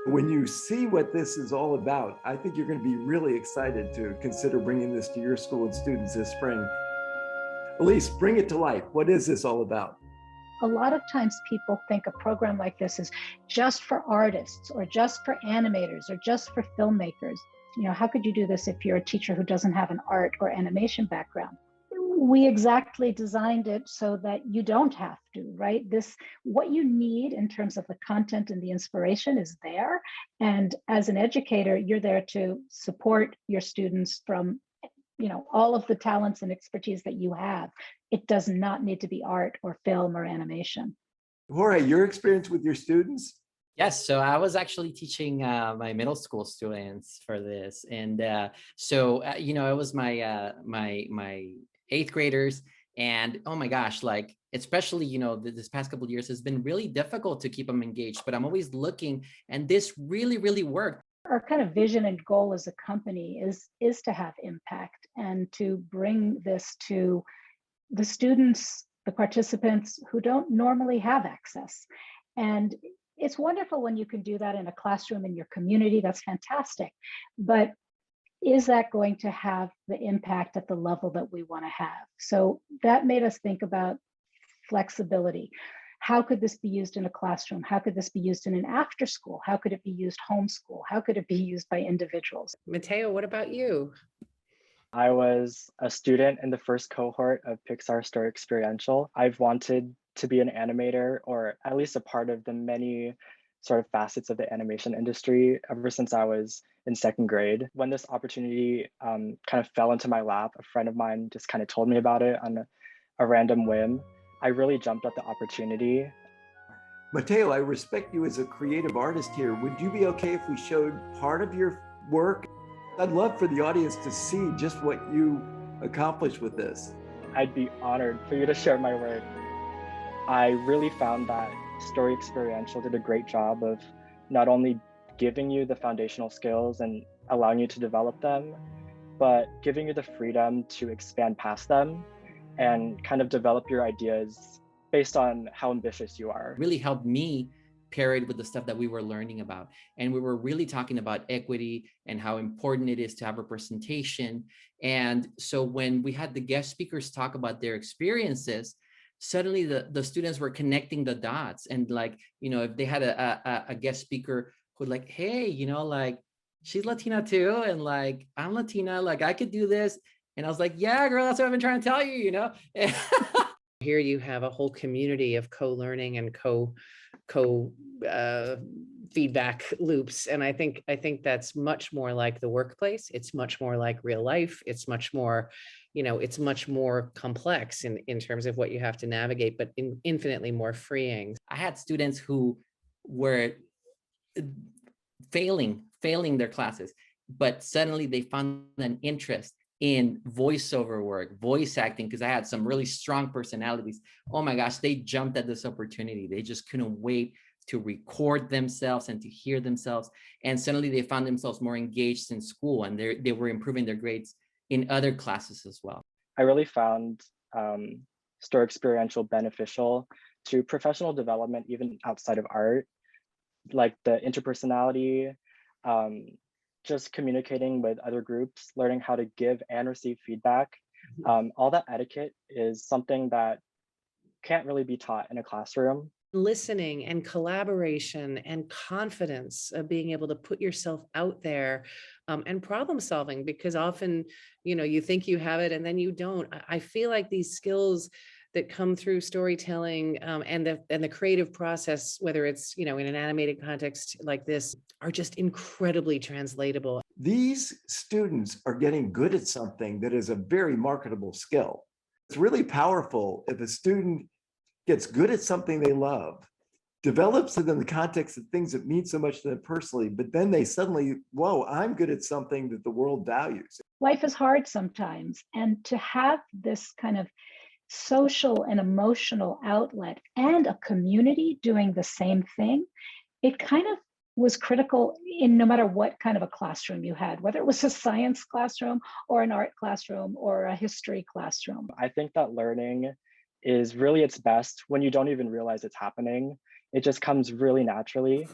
When you see what this is all about, I think you're going to be really excited to consider bringing this to your school and students this spring. Elise, bring it to life. What is this all about? A lot of times people think a program like this is just for artists or just for animators or just for filmmakers. How could you do this if you're a teacher who doesn't have an art or animation background? We exactly designed it so that you don't have to, right? What you need in terms of the content and the inspiration is there. And as an educator, you're there to support your students from all of the talents and expertise that you have. It does not need to be art or film or animation. Jorge, your experience with your students? Yes, so I was actually teaching my middle school students for this, and it was my eighth graders, and oh my gosh, like especially this past couple of years has been really difficult to keep them engaged. But I'm always looking, and this really worked. Our kind of vision and goal as a company is to have impact and to bring this to the students, the participants who don't normally have access. And it's wonderful when you can do that in a classroom in your community. That's fantastic. But is that going to have the impact at the level that we want to have? So that made us think about flexibility. How could this be used in a classroom? How could this be used in an after school? How could it be used homeschool? How could it be used by individuals? Mateo, what about you? I was a student in the first cohort of Pixar Xperiential. I've wanted to be an animator, or at least a part of the many sort of facets of the animation industry ever since I was in second grade. When this opportunity kind of fell into my lap, a friend of mine just kind of told me about it on a random whim. I really jumped at the opportunity. Mateo, I respect you as a creative artist here. Would you be okay if we showed part of your work? I'd love for the audience to see just what you accomplished with this. I'd be honored for you to share my work. I really found that Story Xperiential did a great job of not only giving you the foundational skills and allowing you to develop them, but giving you the freedom to expand past them and kind of develop your ideas based on how ambitious you are. Really helped me pair it with the stuff that we were learning about. And we were really talking about equity and how important it is to have representation. And so when we had the guest speakers talk about their experiences, suddenly the students were connecting the dots. And if they had a guest speaker who like, hey, she's Latina too. And I'm Latina, I could do this. And I was like, yeah, girl, that's what I've been trying to tell you, Here you have a whole community of co-learning and co feedback loops. And I think that's much more like the workplace. It's much more like real life. It's much more, it's much more complex in terms of what you have to navigate, but infinitely more freeing. I had students who were failing their classes, but suddenly they found an interest in voiceover work, voice acting, because I had some really strong personalities. Oh my gosh, they jumped at this opportunity. They just couldn't wait to record themselves and to hear themselves. And suddenly they found themselves more engaged in school, and they were improving their grades in other classes as well. I really found Story Xperiential beneficial to professional development, even outside of art, like the interpersonality, just communicating with other groups, learning how to give and receive feedback. All that etiquette is something that can't really be taught in a classroom. Listening and collaboration and confidence of being able to put yourself out there, and problem solving, because often, you think you have it and then you don't. I feel like these skills that come through storytelling and the creative process, whether it's in an animated context like this, are just incredibly translatable. These students are getting good at something that is a very marketable skill. It's really powerful if a student gets good at something they love, develops it in the context of things that mean so much to them personally, but then they suddenly, whoa, I'm good at something that the world values. Life is hard sometimes, and to have this kind of social and emotional outlet and a community doing the same thing, it kind of was critical in no matter what kind of a classroom you had, whether it was a science classroom or an art classroom or a history classroom. I think that learning is really its best when you don't even realize it's happening. It just comes really naturally.